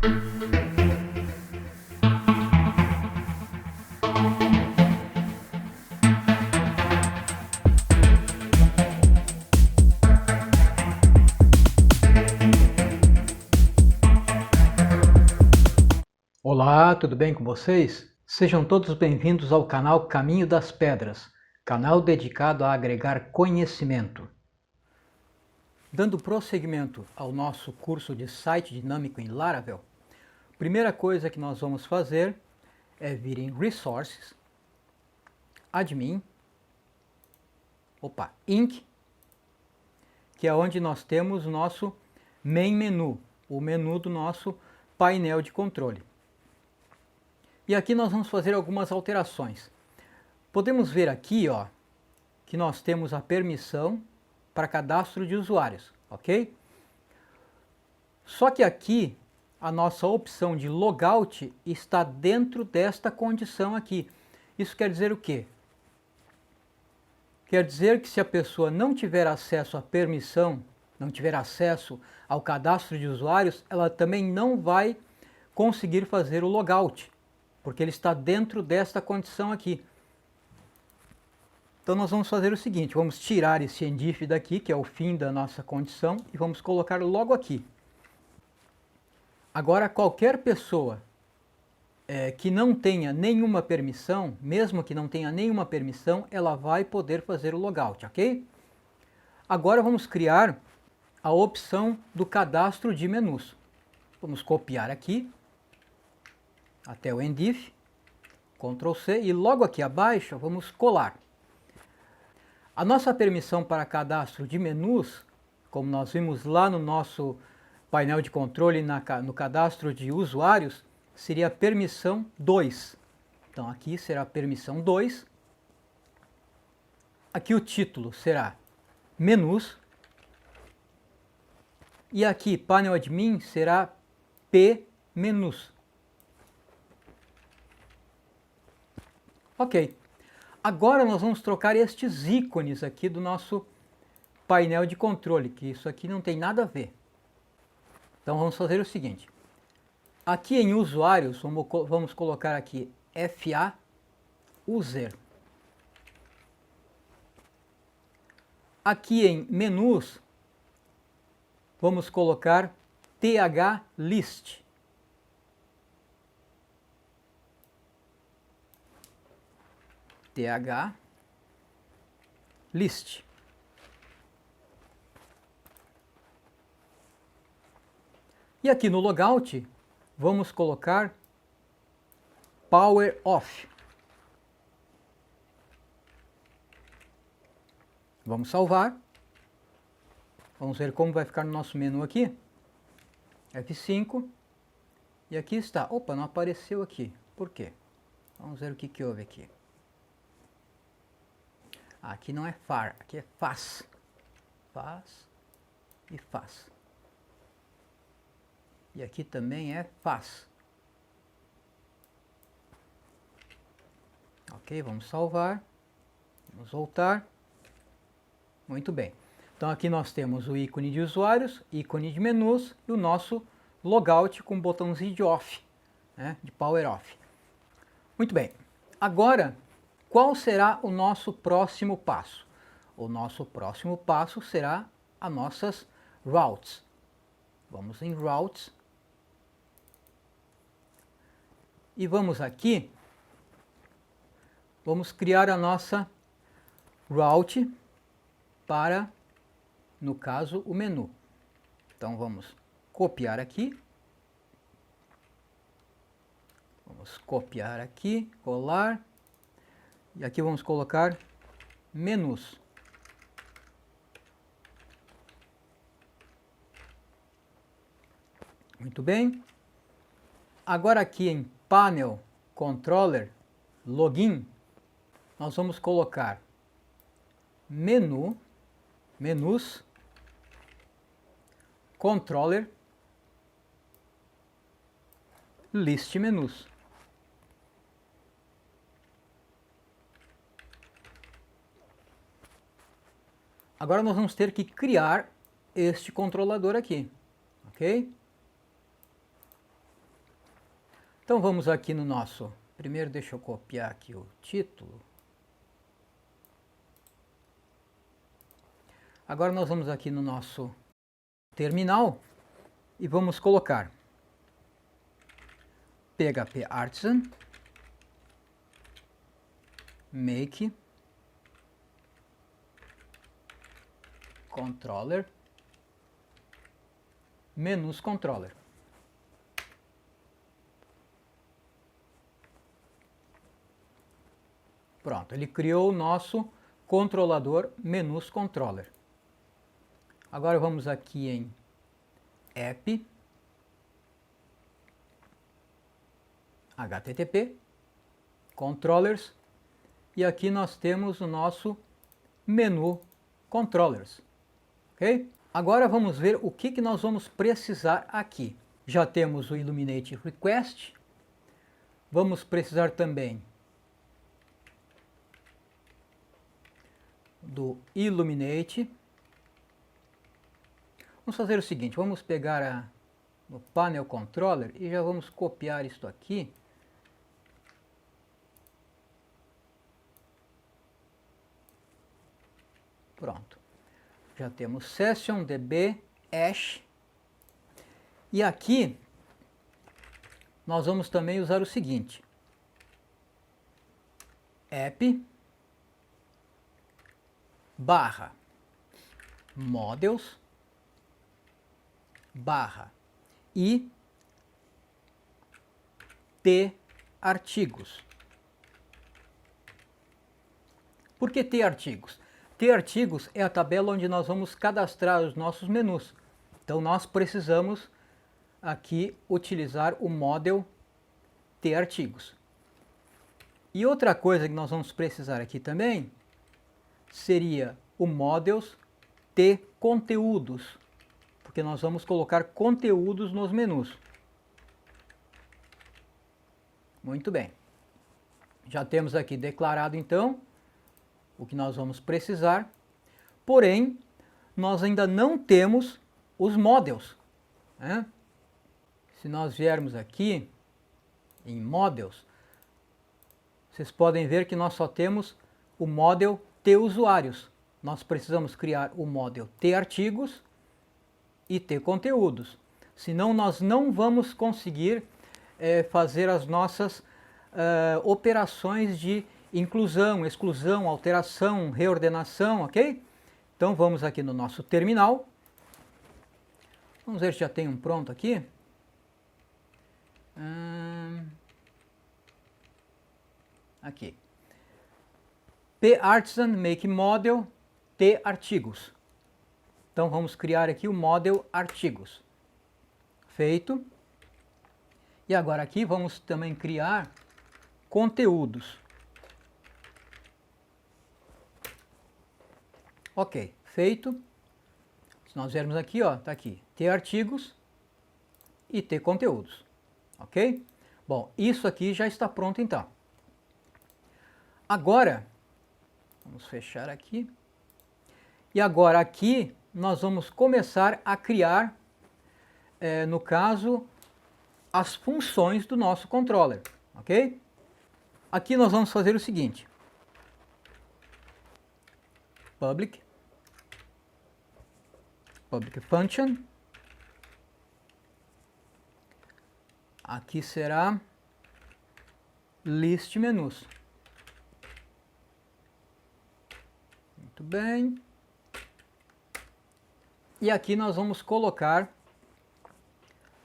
Olá, tudo bem com vocês? Sejam todos bem-vindos ao canal Caminho das Pedras, canal dedicado a agregar conhecimento. Dando prosseguimento ao nosso curso de site dinâmico em Laravel, a primeira coisa que nós vamos fazer é vir em Resources, Admin, Inc, que é onde nós temos o nosso Main Menu, o menu do nosso painel de controle. E aqui nós vamos fazer algumas alterações. Podemos ver aqui, que nós temos a permissão para cadastro de usuários, ok? Só que aqui a nossa opção de logout está dentro desta condição aqui. Isso quer dizer o quê? Quer dizer que se a pessoa não tiver acesso à permissão, não tiver acesso ao cadastro de usuários, ela também não vai conseguir fazer o logout, porque ele está dentro desta condição aqui. Então nós vamos fazer o seguinte, vamos tirar esse endif daqui, que é o fim da nossa condição, e vamos colocar logo aqui. Agora qualquer pessoa que não tenha nenhuma permissão, mesmo que não tenha nenhuma permissão, ela vai poder fazer o logout, ok? Agora vamos criar a opção do cadastro de menus. Vamos copiar aqui até o endif, Ctrl C, e logo aqui abaixo vamos colar. A nossa permissão para cadastro de menus, como nós vimos lá no nosso painel de controle no cadastro de usuários, seria a permissão 2. Então aqui será a permissão 2. Aqui o título será menus. E aqui painel admin será P menus. Ok. Agora nós vamos trocar estes ícones aqui do nosso painel de controle, que isso aqui não tem nada a ver. Então vamos fazer o seguinte. Aqui em usuários, vamos colocar aqui FA user. Aqui em menus, vamos colocar TH list. TH list. E aqui no logout, vamos colocar power off. Vamos salvar. Vamos ver como vai ficar no nosso menu aqui. F5. E aqui está. Opa, não apareceu aqui. Por quê? Vamos ver o que houve aqui. Aqui não é far, aqui é faz. Faz e faz. E aqui também é faz. Ok, vamos salvar. Vamos voltar. Muito bem. Então aqui nós temos o ícone de usuários, ícone de menus e o nosso logout com o botãozinho de off, de power off. Muito bem. Agora, qual será o nosso próximo passo? O nosso próximo passo será as nossas routes. Vamos em routes. E vamos aqui, vamos criar a nossa route para, no caso, o menu. Então vamos copiar aqui. Vamos copiar aqui, colar. E aqui vamos colocar menus. Muito bem. Agora aqui em Panel Controller Login, nós vamos colocar menus, controller, list menus. Agora nós vamos ter que criar este controlador aqui, ok? Então vamos aqui no nosso... Primeiro deixa eu copiar aqui o título. Agora nós vamos aqui no nosso terminal e vamos colocar PHP Artisan make controller menus controller. Pronto, ele criou o nosso controlador menus controller. Agora vamos aqui em app http controllers e aqui nós temos o nosso menu controllers, ok? Agora vamos ver o que nós vamos precisar aqui. Já temos o Illuminate Request, vamos precisar também do Illuminate. Vamos fazer o seguinte, vamos pegar o Panel Controller e já vamos copiar isto aqui. Pronto. Já temos Session, DB, Hash. E aqui nós vamos também usar o seguinte. App barra models barra e T artigos. Por que T artigos? T artigos é a tabela onde nós vamos cadastrar os nossos menus. Então nós precisamos aqui utilizar o model T artigos. E outra coisa que nós vamos precisar aqui também seria o models T conteúdos, porque nós vamos colocar conteúdos nos menus. Muito bem. Já temos aqui declarado então o que nós vamos precisar, porém nós ainda não temos os models, né? Se nós viermos aqui em models, vocês podem ver que nós só temos o model T usuários. Nós precisamos criar o model T artigos e T conteúdos, senão nós não vamos conseguir fazer as nossas operações de inclusão, exclusão, alteração, reordenação, ok? Então vamos aqui no nosso terminal. Vamos ver se já tem um pronto aqui. Aqui. P-Artisan make model T artigos. Então vamos criar aqui o model artigos. Feito. E agora aqui vamos também criar conteúdos. Ok, feito. Se nós viermos aqui, ó, tá aqui, T artigos e T conteúdos. Ok? Bom, isso aqui já está pronto então. Agora, vamos fechar aqui. E agora aqui nós vamos começar a criar, no caso, as funções do nosso controller. Ok? Aqui nós vamos fazer o seguinte. Public function, aqui será list menus. Muito bem. E aqui nós vamos colocar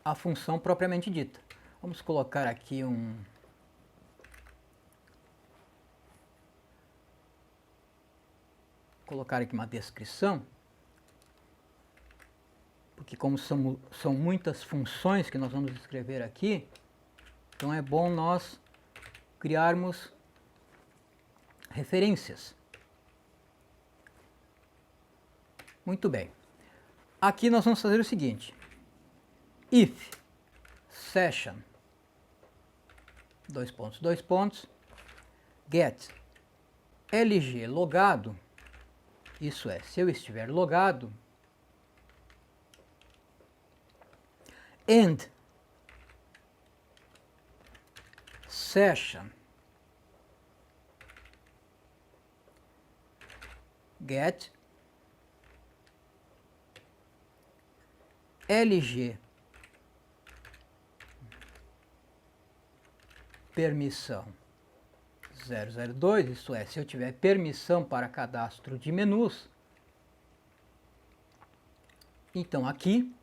a função propriamente dita. Vamos colocar aqui uma descrição, porque como são muitas funções que nós vamos escrever aqui, então é bom nós criarmos referências. Muito bem. Aqui nós vamos fazer o seguinte. If session get lg logado, isso é, se eu estiver logado, and session get LG permissão 002, isto é, se eu tiver permissão para cadastro de menus, então aqui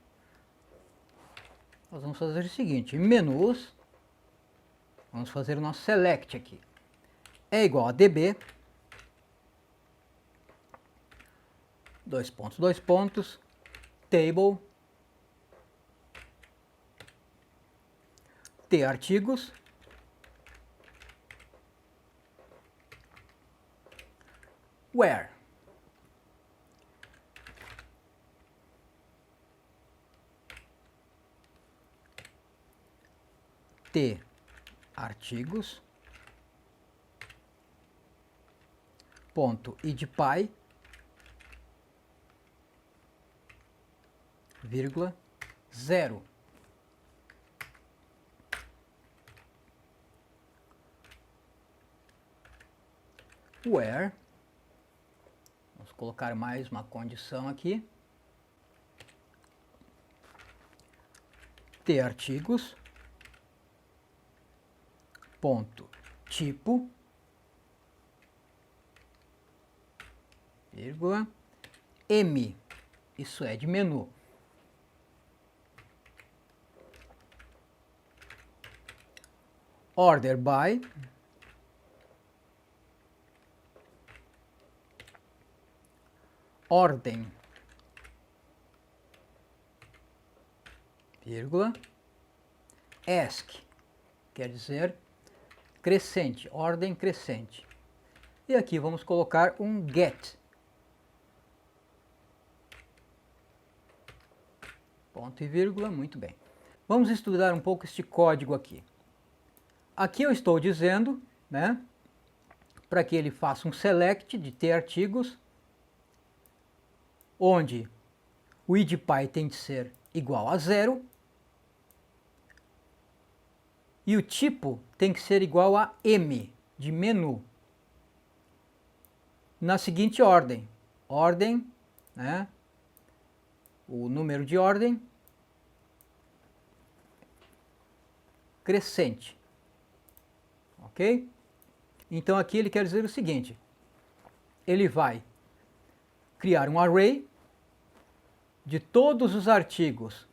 nós vamos fazer o seguinte, menus, vamos fazer o nosso select aqui, é igual a db, dois pontos, table, t artigos, where t artigos ponto idpy vírgula 0 where, vamos colocar mais uma condição aqui, t artigos ponto tipo vírgula m, isso é de menu, order by ordem, vírgula, ask, quer dizer crescente, ordem crescente. E aqui vamos colocar um get, ponto e vírgula, muito bem. Vamos estudar um pouco este código aqui. Aqui eu estou dizendo, né, para que ele faça um select de t artigos, onde o idpy tem de ser igual a 0 e o tipo tem que ser igual a m, de menu. Na seguinte ordem, né, o número de ordem crescente, ok? Então aqui ele quer dizer o seguinte, ele vai criar um array de todos os artigos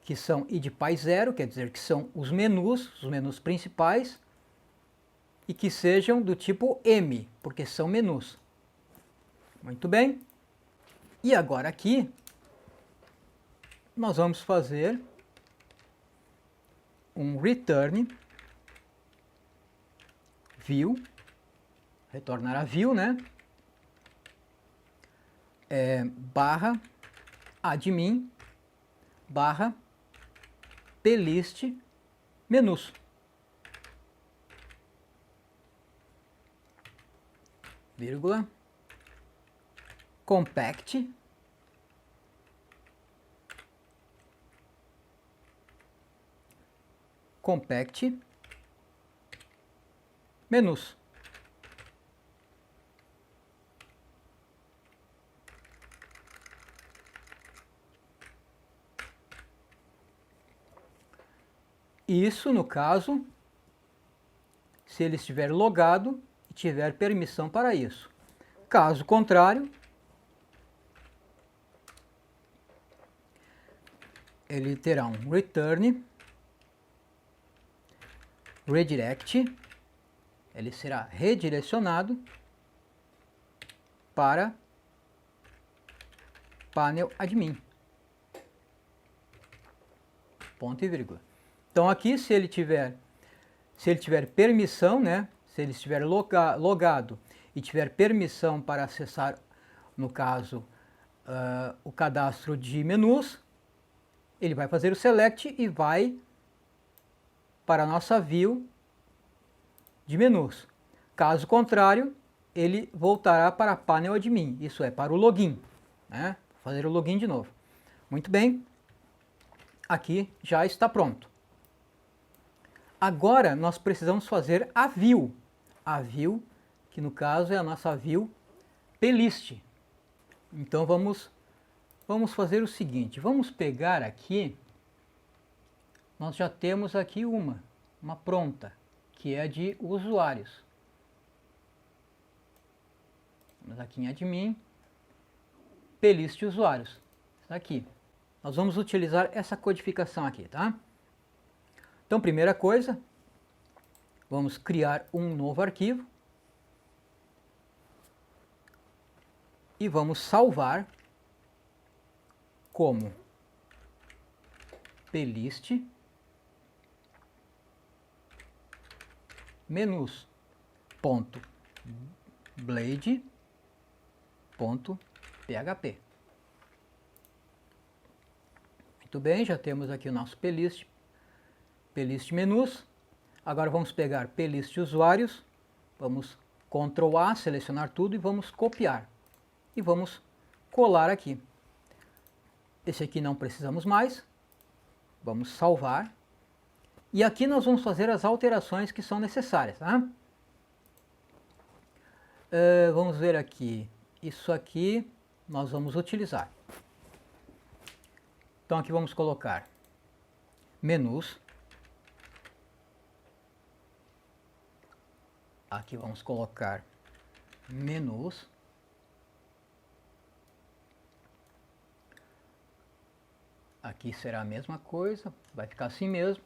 que são idpy 0, quer dizer que são os menus principais, e que sejam do tipo m, porque são menus. Muito bem. E agora aqui nós vamos fazer um return view, retornar a view, né? Barra admin barra plist menus. Vírgula compact menus. Isso no caso, se ele estiver logado e tiver permissão para isso. Caso contrário, ele terá um return redirect, ele será redirecionado para panel admin. Ponto e vírgula. Então aqui, se ele tiver permissão, né, se ele estiver logado e tiver permissão para acessar, no caso, o cadastro de menus, ele vai fazer o select e vai para a nossa view de menus. Caso contrário, ele voltará para a panel admin, isso é, para o login, né? Vou fazer o login de novo. Muito bem, aqui já está pronto. Agora nós precisamos fazer a view. A view, que no caso é a nossa view plist. Então vamos fazer o seguinte, vamos pegar aqui, nós já temos aqui uma pronta, que é de usuários. Vamos aqui em admin, plist usuários, está aqui. Nós vamos utilizar essa codificação aqui, tá? Então, primeira coisa, vamos criar um novo arquivo e vamos salvar como plist menus.blade.php. Muito bem, já temos aqui o nosso plist menus. Agora vamos pegar plist usuários, vamos Ctrl A, selecionar tudo e vamos copiar. E vamos colar aqui. Esse aqui não precisamos mais. Vamos salvar. E aqui nós vamos fazer as alterações que são necessárias, tá? Vamos ver aqui. Isso aqui nós vamos utilizar. Então aqui vamos colocar menus. Aqui vamos colocar menus. Aqui será a mesma coisa, vai ficar assim mesmo.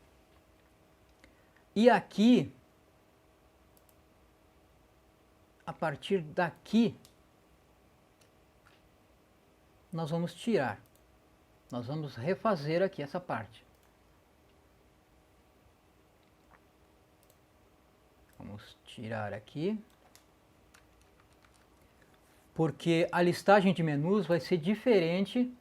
E aqui, a partir daqui, nós vamos tirar. Nós vamos refazer aqui essa parte. Vamos tirar aqui. Porque a listagem de menus vai ser diferente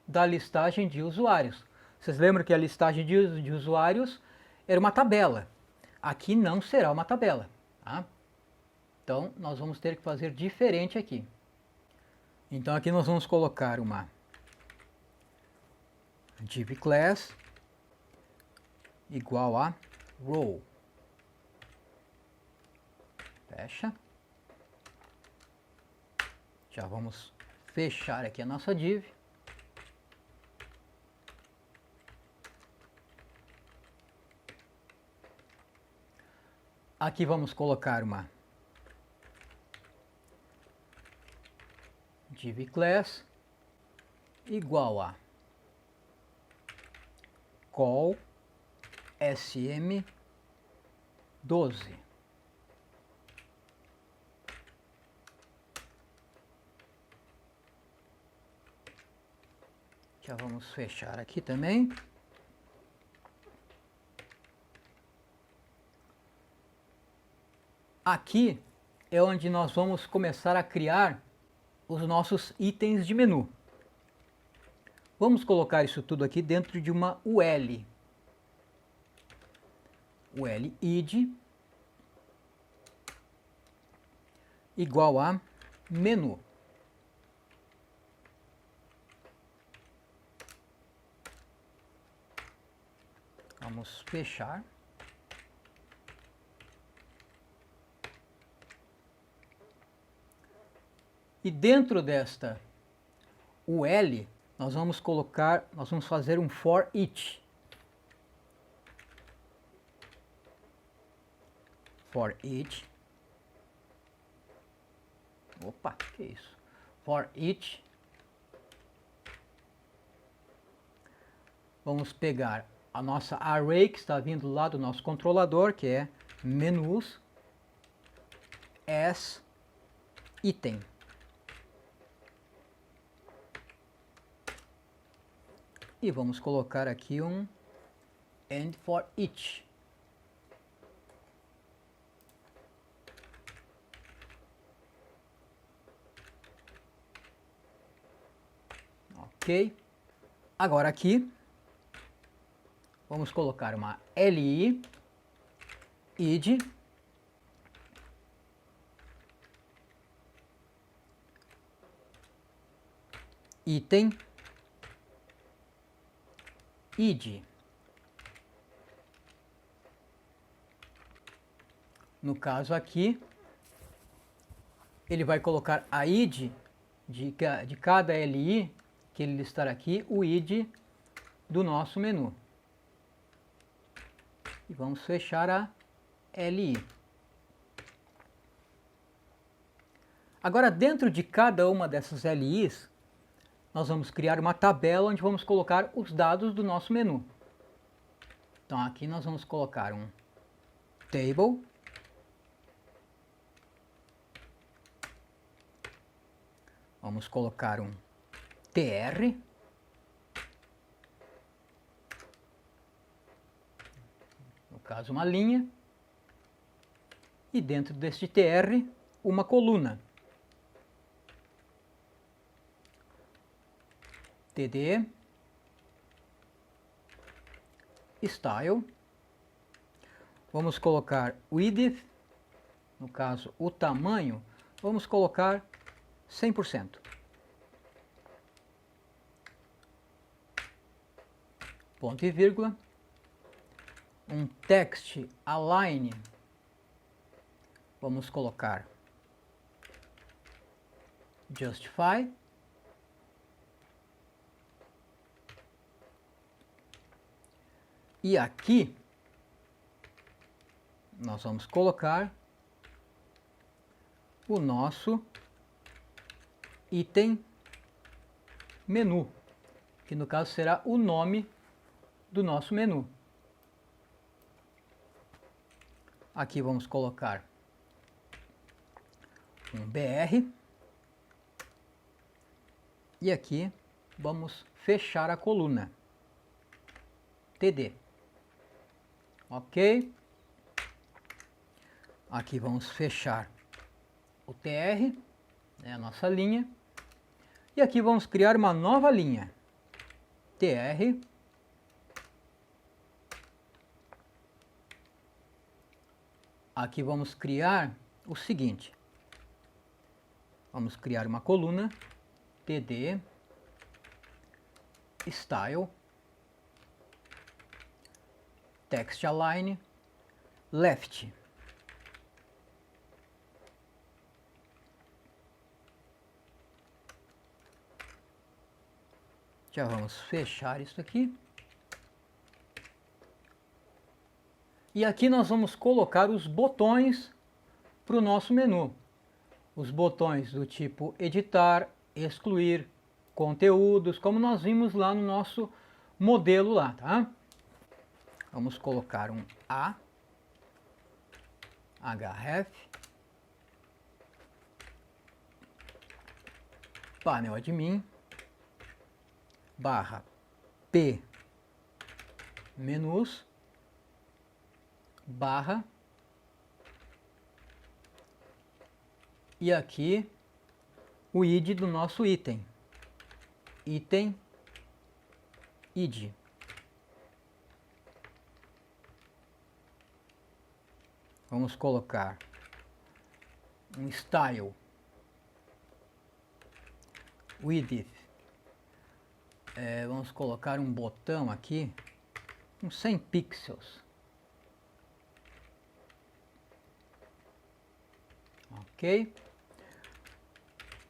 da listagem de usuários. Vocês lembram que a listagem de usuários era uma tabela. Aqui não será uma tabela. Tá? Então, nós vamos ter que fazer diferente aqui. Então, aqui nós vamos colocar uma div class igual a row. Fecha. Já vamos fechar aqui a nossa div. Aqui vamos colocar uma div class igual a call sm12. Já vamos fechar aqui também. Aqui é onde nós vamos começar a criar os nossos itens de menu. Vamos colocar isso tudo aqui dentro de uma UL. UL id igual a menu. Vamos fechar. E dentro desta UL, nós vamos fazer um for each. For each. Opa, que isso? For each. Vamos pegar a nossa array que está vindo lá do nosso controlador, que é menus as item. E vamos colocar aqui um and for each. Ok. Agora aqui, vamos colocar uma li id item id. No caso aqui, ele vai colocar a ID de cada LI que ele listar aqui, o ID do nosso menu. E vamos fechar a LI. Agora, dentro de cada uma dessas LIs, nós vamos criar uma tabela onde vamos colocar os dados do nosso menu. Então, aqui nós vamos colocar um table. Vamos colocar um tr. No caso, uma linha. E dentro deste tr, uma coluna. td style. Vamos colocar width, no caso o tamanho, vamos colocar 100%. Ponto e vírgula. Um text align, vamos colocar justify. E aqui nós vamos colocar o nosso item menu, que no caso será o nome do nosso menu. Aqui vamos colocar um BR. E aqui vamos fechar a coluna. TD. Ok. Aqui vamos fechar o TR, né, a nossa linha. E aqui vamos criar uma nova linha. TR. Aqui vamos criar o seguinte. Vamos criar uma coluna. TD. Style. Text align. Left. Já vamos fechar isso aqui. E aqui nós vamos colocar os botões para o nosso menu. Os botões do tipo editar, excluir, conteúdos, como nós vimos lá no nosso modelo lá, tá? Vamos colocar um A, href, panel admin, barra P, menus, barra, e aqui o ID do nosso item, item ID. Vamos colocar um style, width, vamos colocar um botão aqui, uns 100 pixels. Ok?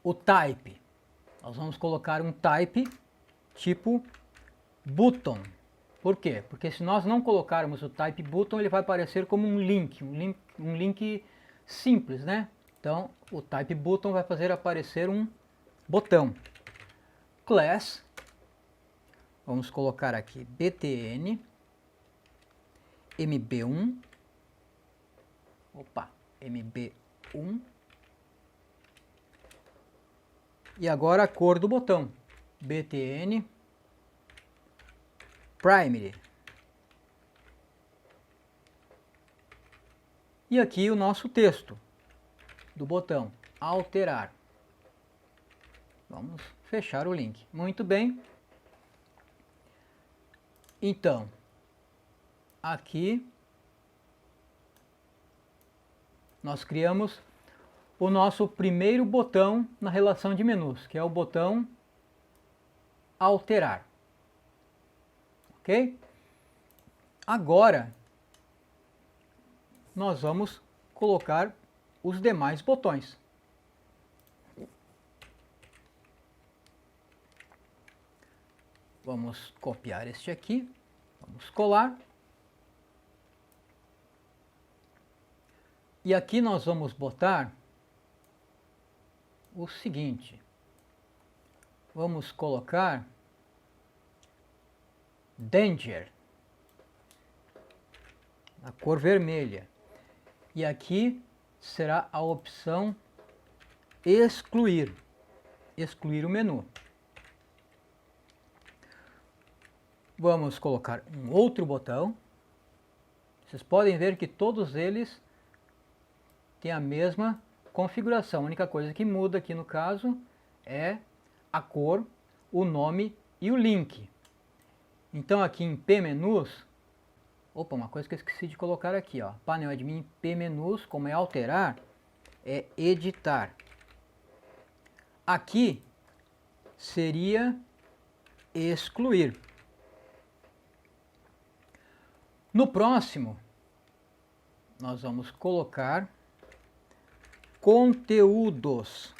O type, nós vamos colocar um type tipo button. Por quê? Porque se nós não colocarmos o type button, ele vai aparecer como um link simples, né? Então, o type button vai fazer aparecer um botão. Class, vamos colocar aqui btn mb1, mb1, e agora a cor do botão, btn primary. E aqui o nosso texto do botão, alterar. Vamos fechar o link. Muito bem. Então, aqui nós criamos o nosso primeiro botão na relação de menus, que é o botão alterar. Ok? Agora, nós vamos colocar os demais botões. Vamos copiar este aqui, vamos colar. E aqui nós vamos botar o seguinte, vamos colocar Danger, a cor vermelha. E aqui será a opção excluir, excluir o menu. Vamos colocar um outro botão. Vocês podem ver que todos eles têm a mesma configuração. A única coisa que muda aqui no caso é a cor, o nome e o link. Então aqui em P-Menus, opa, uma coisa que eu esqueci de colocar aqui, ó, painel admin P-Menus, como é alterar, é editar. Aqui seria excluir. No próximo, nós vamos colocar conteúdos.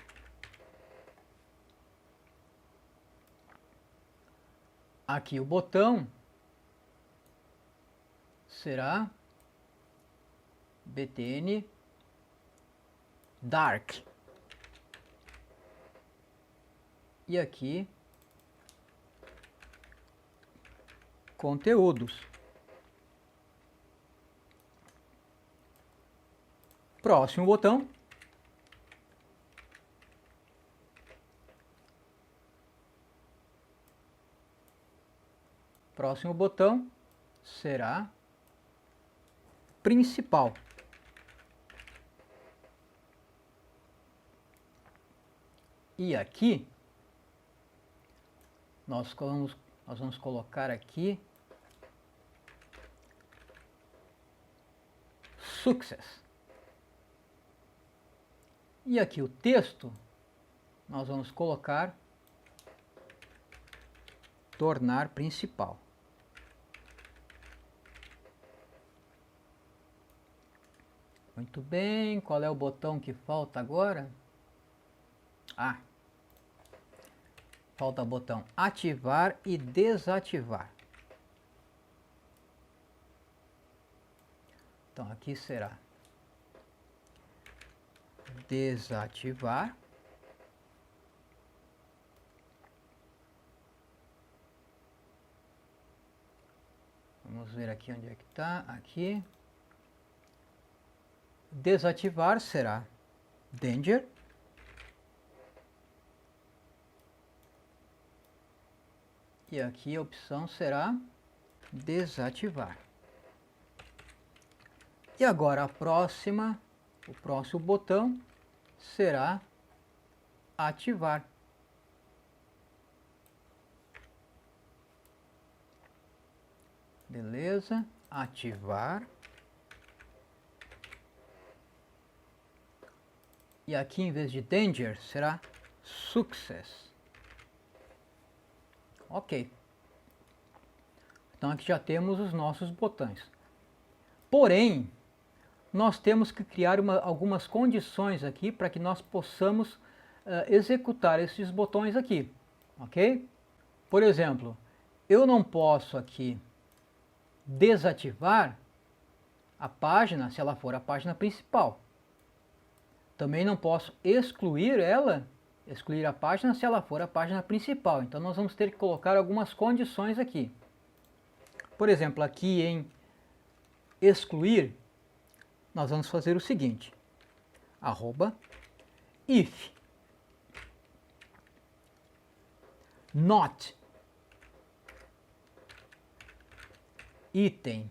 Aqui o botão será BTN Dark. E aqui conteúdos. Próximo botão. Próximo botão será principal. E aqui nós vamos colocar aqui Success. E aqui o texto nós vamos colocar tornar principal. Muito bem, qual é o botão que falta agora? Ah, falta o botão ativar e desativar. Então aqui será desativar. Vamos ver aqui onde é que está. Aqui. Desativar será Danger. E aqui a opção será desativar. E agora o próximo botão será ativar. Beleza, ativar. E aqui em vez de Danger será Success. Ok. Então aqui já temos os nossos botões. Porém, nós temos que criar algumas condições aqui para que nós possamos executar esses botões aqui, ok? Por exemplo, eu não posso aqui desativar a página se ela for a página principal. Também não posso excluir a página se ela for a página principal. Então nós vamos ter que colocar algumas condições aqui. Por exemplo, aqui em excluir, nós vamos fazer o seguinte, @if not item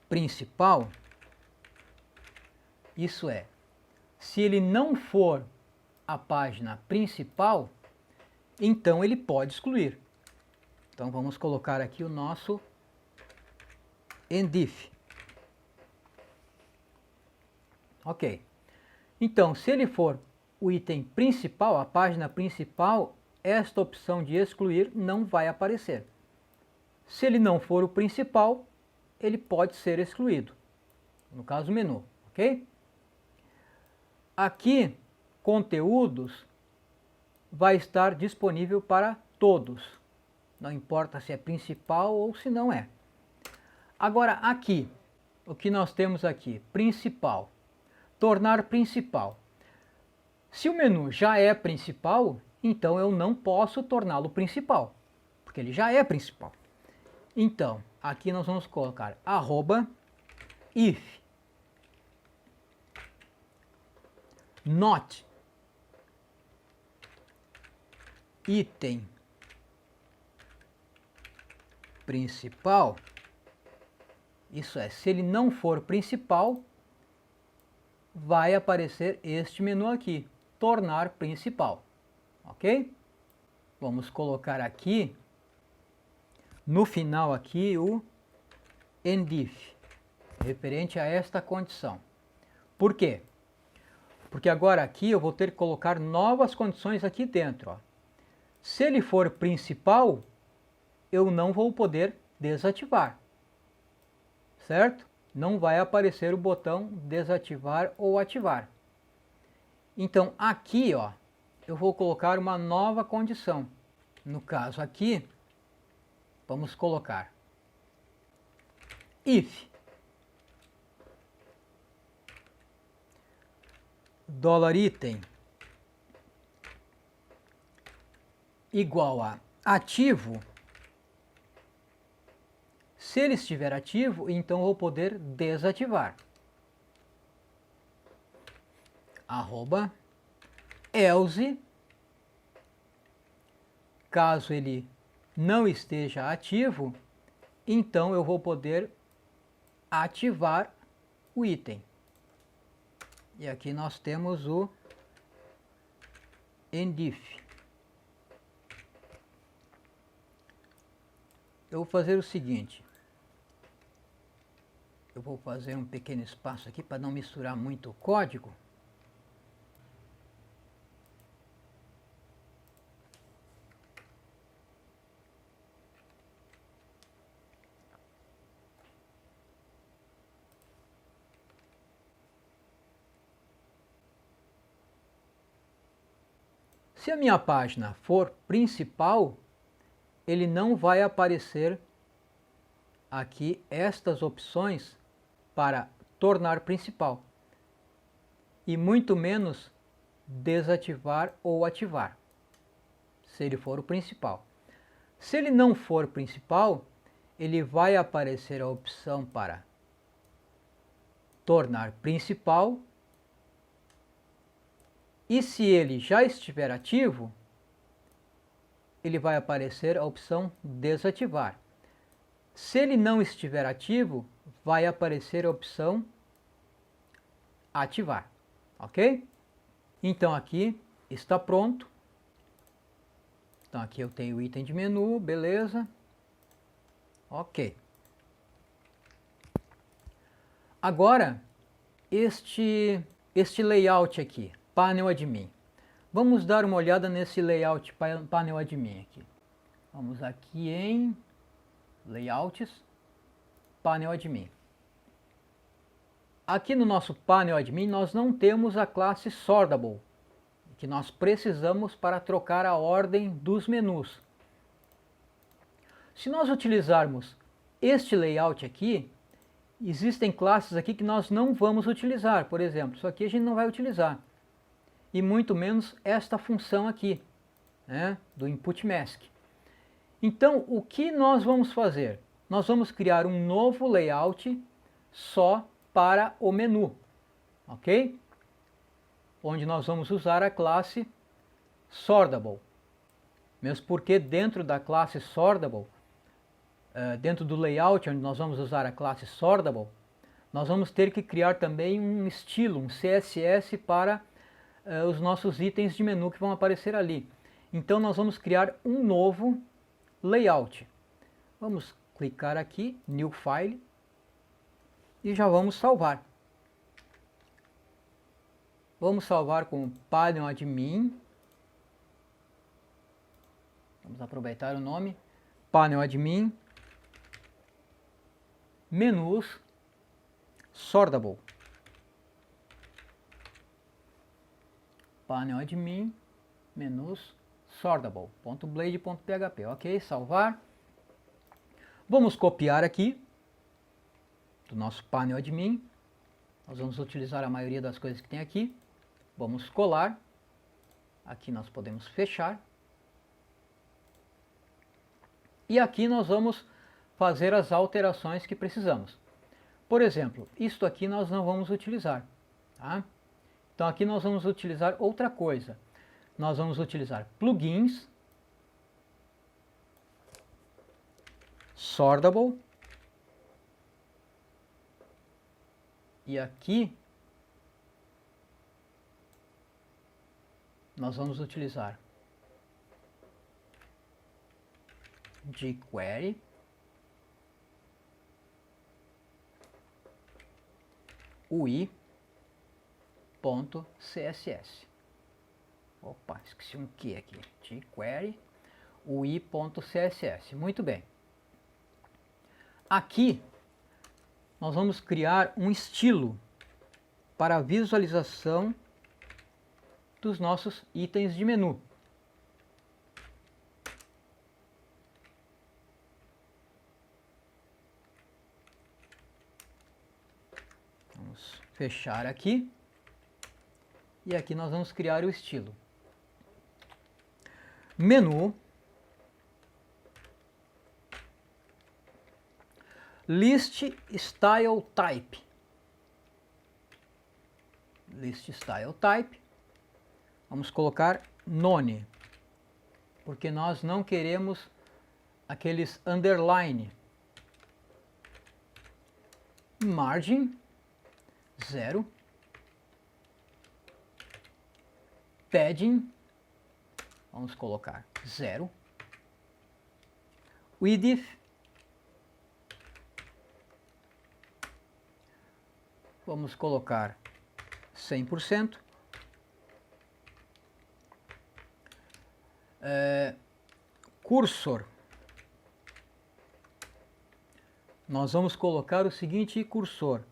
principal, isso é, se ele não for a página principal, então ele pode excluir. Então vamos colocar aqui o nosso endif. Ok. Então, se ele for o item principal, a página principal, esta opção de excluir não vai aparecer. Se ele não for o principal, ele pode ser excluído, no caso o menu, ok? Aqui, conteúdos, vai estar disponível para todos, não importa se é principal ou se não é. Agora aqui, o que nós temos aqui, principal, tornar principal. Se o menu já é principal, então eu não posso torná-lo principal, porque ele já é principal. Então, aqui nós vamos colocar @if not item principal. Isso é, se ele não for principal, vai aparecer este menu aqui, tornar principal, ok? Vamos colocar aqui, no final aqui, o endif, referente a esta condição. Por quê? Porque agora aqui eu vou ter que colocar novas condições aqui dentro. Ó. Se ele for principal, eu não vou poder desativar, certo? Não vai aparecer o botão desativar ou ativar. Então aqui, ó, eu vou colocar uma nova condição. No caso aqui, vamos colocar if $item igual a ativo. Se ele estiver ativo, então eu vou poder desativar. @else, caso ele não esteja ativo, então eu vou poder ativar o item. E aqui nós temos o endif. Eu vou fazer o seguinte. Eu vou fazer um pequeno espaço aqui para não misturar muito o código. Se a minha página for principal, ele não vai aparecer aqui estas opções para tornar principal e muito menos desativar ou ativar, se ele for o principal. Se ele não for principal, ele vai aparecer a opção para tornar principal, e se ele já estiver ativo, ele vai aparecer a opção desativar. Se ele não estiver ativo, vai aparecer a opção ativar, ok? Então aqui está pronto. Então aqui eu tenho o item de menu, beleza? Ok. Agora, este layout aqui, Panel Admin. Vamos dar uma olhada nesse layout Panel Admin aqui. Vamos aqui em Layouts, Panel Admin. Aqui no nosso Panel Admin nós não temos a classe Sortable, que nós precisamos para trocar a ordem dos menus. Se nós utilizarmos este layout aqui, existem classes aqui que nós não vamos utilizar. Por exemplo, isso aqui a gente não vai utilizar. E muito menos esta função aqui, né, do input mask. Então, o que nós vamos fazer? Nós vamos criar um novo layout só para o menu, ok? Onde nós vamos usar a classe Sortable. Mesmo porque dentro da classe Sortable, dentro do layout onde nós vamos usar a classe Sortable, nós vamos ter que criar também um estilo, um CSS para os nossos itens de menu que vão aparecer ali. Então nós vamos criar um novo layout. Vamos clicar aqui, New File, e já vamos salvar. Vamos salvar com Panel Admin. Vamos aproveitar o nome, Panel Admin. menus, sortable. Panel admin, menus, sortable.blade.php. Ok, salvar. Vamos copiar aqui do nosso painel admin. Nós vamos utilizar a maioria das coisas que tem aqui. Vamos colar. Aqui nós podemos fechar. E aqui nós vamos fazer as alterações que precisamos. Por exemplo, isto aqui nós não vamos utilizar. Tá? Então aqui nós vamos utilizar outra coisa. Nós vamos utilizar plugins, sortable, e aqui nós vamos utilizar jQuery, UI.css. Opa, esqueci um que aqui. jQuery, UI.css. Muito bem. Aqui nós vamos criar um estilo para a visualização dos nossos itens de menu. Vamos fechar aqui. E aqui nós vamos criar o estilo. Menu. List Style Type. List Style Type. Vamos colocar none, porque nós não queremos aqueles underline. Margin 0. Padding, vamos colocar 0. Width, vamos colocar 100%. Cursor, nós vamos colocar o seguinte cursor,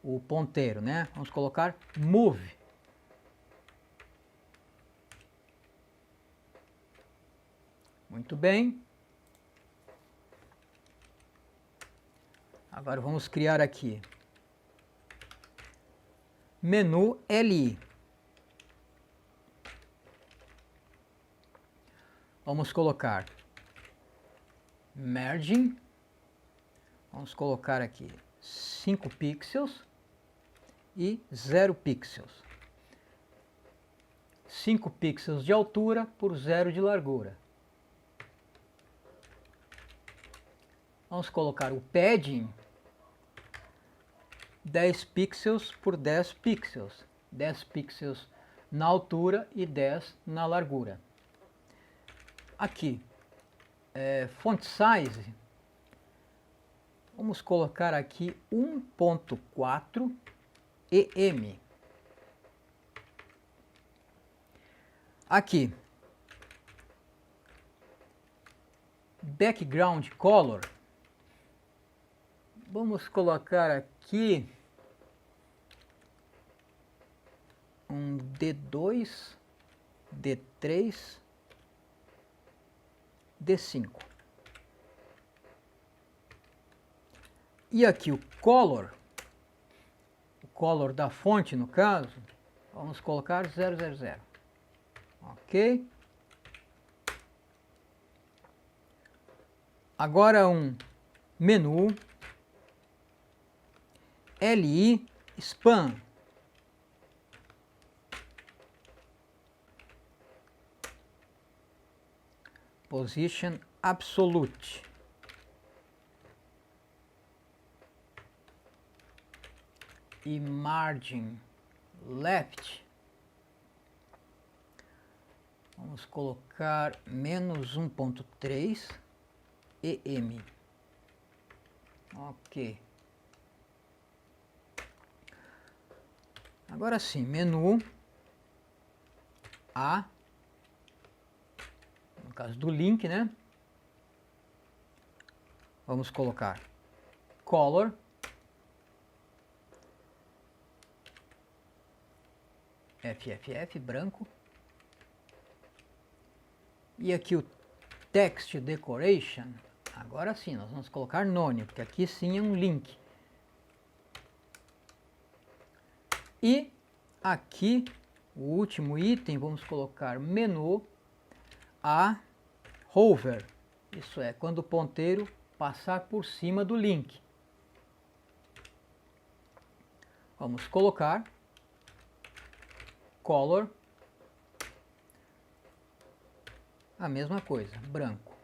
o ponteiro, né? Vamos colocar move. Muito bem. Agora vamos criar aqui menu LI. Vamos colocar margin. Vamos colocar aqui 5 pixels e 0 pixels. 5 pixels de altura por 0 de largura. Vamos colocar o padding 10 pixels por 10 pixels. 10 pixels na altura e 10 na largura. Aqui, font size, vamos colocar aqui 1.4 EM. Aqui, background color, vamos colocar aqui um D2, D3, D5. E aqui o color da fonte, no caso, vamos colocar 000. Ok? Agora um menu LI span. Position absolute. E margin left. Vamos colocar menos 1.3 EM. Ok. Agora sim, menu A, no caso do link, né? Vamos colocar color, FFF, branco. E aqui o text decoration, agora sim, nós vamos colocar none, porque aqui sim é um link. E aqui, o último item, vamos colocar menu a hover, isso é, quando o ponteiro passar por cima do link. Vamos colocar color, a mesma coisa, branco.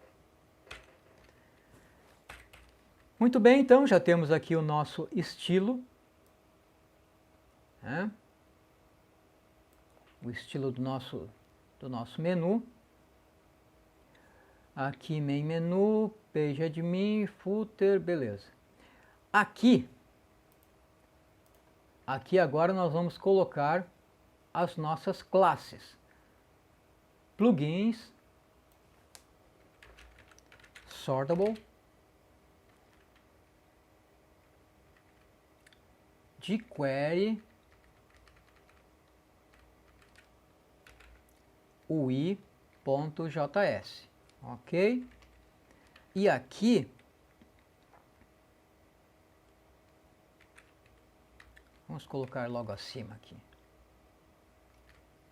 Muito bem, então já temos aqui o nosso estilo, né? O estilo do nosso menu. Aqui main menu, page admin, footer, beleza. Aqui agora nós vamos colocar as nossas classes. Plugins, sortable, jQuery, UI.js, ok? E aqui vamos colocar logo acima aqui.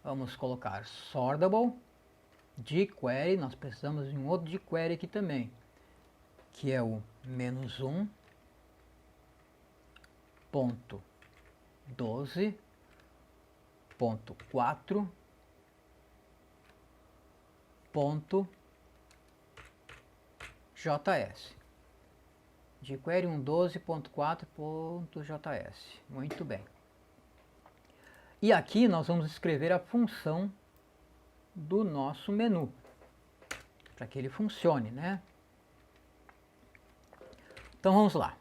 Vamos colocar sortable, jQuery, nós precisamos de um outro jQuery aqui também, que é o -1.12.4.js. jQuery 1.12.4.js. Muito bem. E aqui nós vamos escrever a função do nosso menu, para que ele funcione, né? Então vamos lá.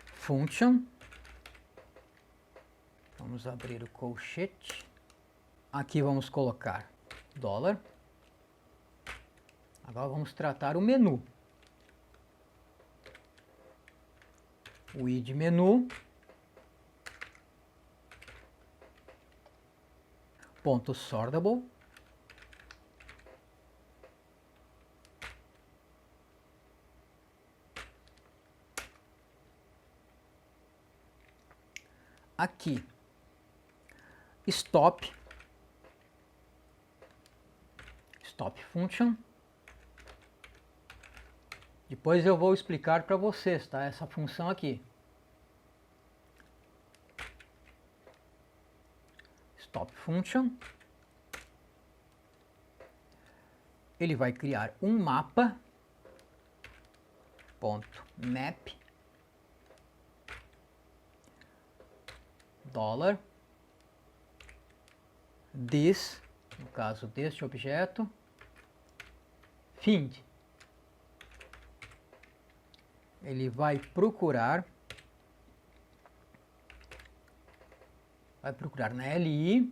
Function. Vamos abrir o colchete. Aqui vamos colocar $. Agora vamos tratar o menu. O id menu. Ponto sortable. Aqui, stop function. Depois eu vou explicar para vocês, tá? Essa função aqui. Stop function. Ele vai criar um mapa. Ponto map. $. This, no caso deste objeto. Find. Ele vai procurar na LI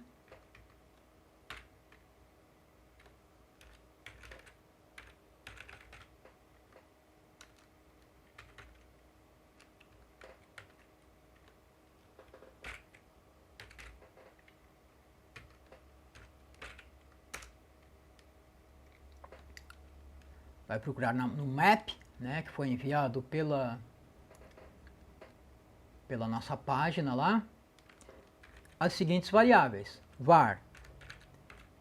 no map, né, que foi enviado pela nossa página lá, as seguintes variáveis: var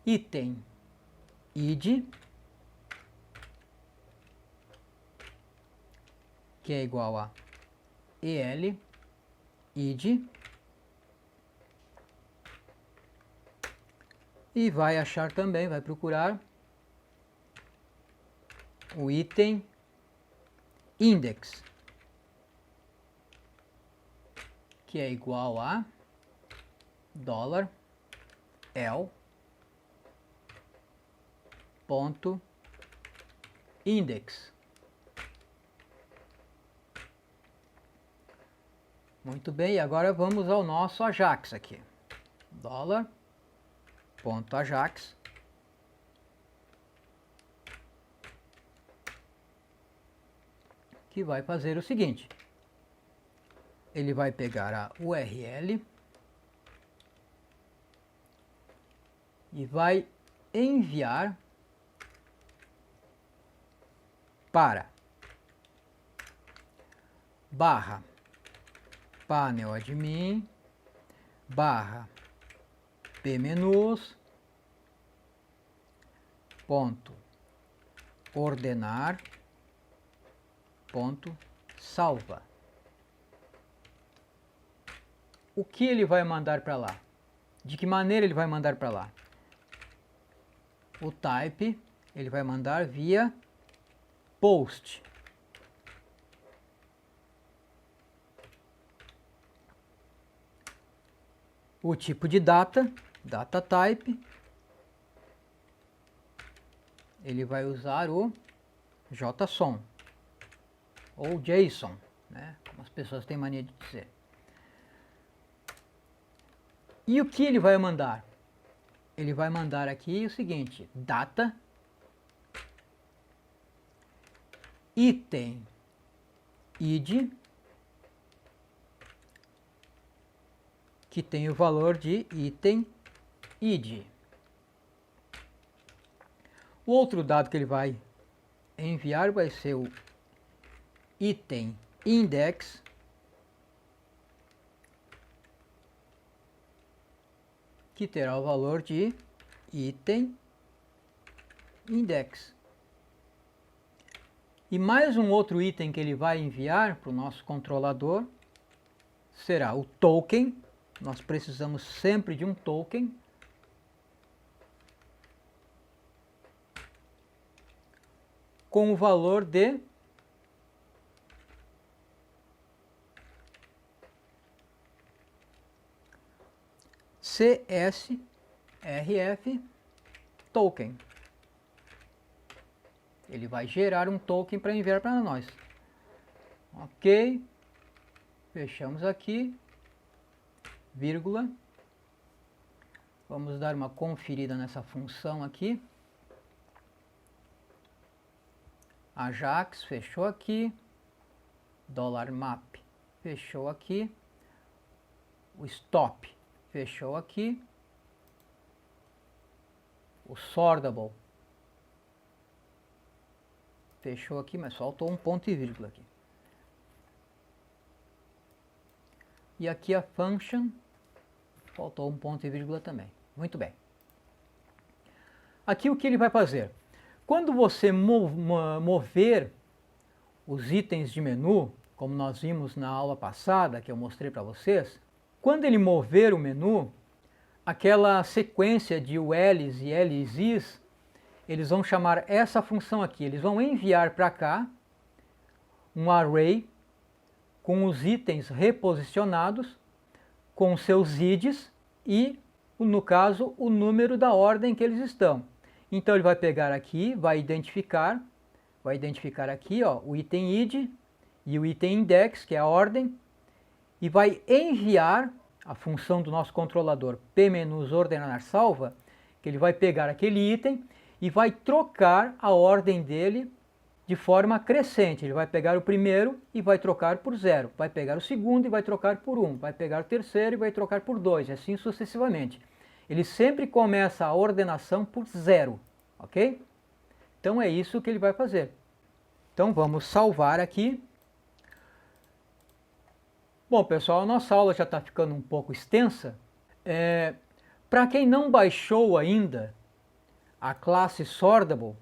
item id, que é igual a el id, e vai achar também, vai procurar o item index, que é igual a $l.index. Muito bem, e agora vamos ao nosso Ajax aqui. $.ajax. que vai fazer o seguinte. Ele vai pegar a URL e vai enviar para /paneladmin /pmenus .ordenar .salva. O que ele vai mandar para lá? De que maneira ele vai mandar para lá? O type ele vai mandar via post. O tipo de data type, ele vai usar o JSON ou JSON, né? Como as pessoas têm mania de dizer. E o que ele vai mandar? Ele vai mandar aqui o seguinte: data, item id, que tem o valor de item id. O outro dado que ele vai enviar vai ser o item index, que terá o valor de item index. E mais um outro item que ele vai enviar para o nosso controlador será o token. Nós precisamos sempre de um token. Com o valor de CSRF token. Ele vai gerar um token para enviar para nós. Ok. Fechamos aqui. Vírgula. Vamos dar uma conferida nessa função aqui. Ajax fechou aqui. $map fechou aqui. O stop fechou aqui. O sortable fechou aqui, mas faltou um ponto e vírgula aqui. E aqui a function, faltou um ponto e vírgula também. Muito bem. Aqui o que ele vai fazer? Quando você mover os itens de menu, como nós vimos na aula passada, que eu mostrei para vocês, quando ele mover o menu, aquela sequência de ULs e LZs, eles vão chamar essa função aqui. Eles vão enviar para cá um array com os itens reposicionados, com seus ids e, no caso, o número da ordem que eles estão. Então ele vai pegar aqui, vai identificar aqui, ó, o item id e o item index, que é a ordem, e vai enviar a função do nosso controlador pmenus ordenar salva, que ele vai pegar aquele item e vai trocar a ordem dele de forma crescente. Ele vai pegar o primeiro e vai trocar por 0, vai pegar o segundo e vai trocar por 1, vai pegar o terceiro e vai trocar por 2, e assim sucessivamente. Ele sempre começa a ordenação por 0, ok? Então é isso que ele vai fazer. Então vamos salvar aqui. Bom, pessoal, a nossa aula já está ficando um pouco extensa. Para quem não baixou ainda a classe Sortable,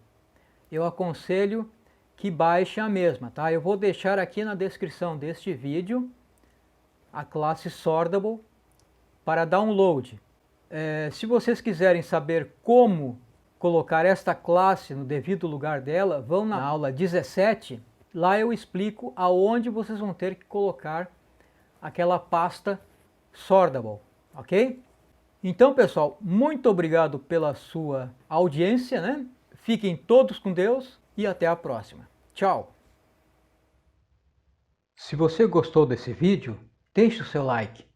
eu aconselho que baixe a mesma, tá? Eu vou deixar aqui na descrição deste vídeo a classe Sortable para download. Se vocês quiserem saber como colocar esta classe no devido lugar dela, vão na aula 17, lá eu explico aonde vocês vão ter que colocar aquela pasta Sortable, ok? Então, pessoal, muito obrigado pela sua audiência, né? Fiquem todos com Deus e até a próxima. Tchau! Se você gostou desse vídeo, deixe o seu like.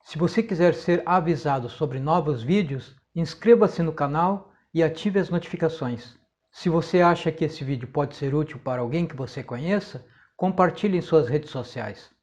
Se você quiser ser avisado sobre novos vídeos, inscreva-se no canal e ative as notificações. Se você acha que esse vídeo pode ser útil para alguém que você conheça, Compartilhe em suas redes sociais.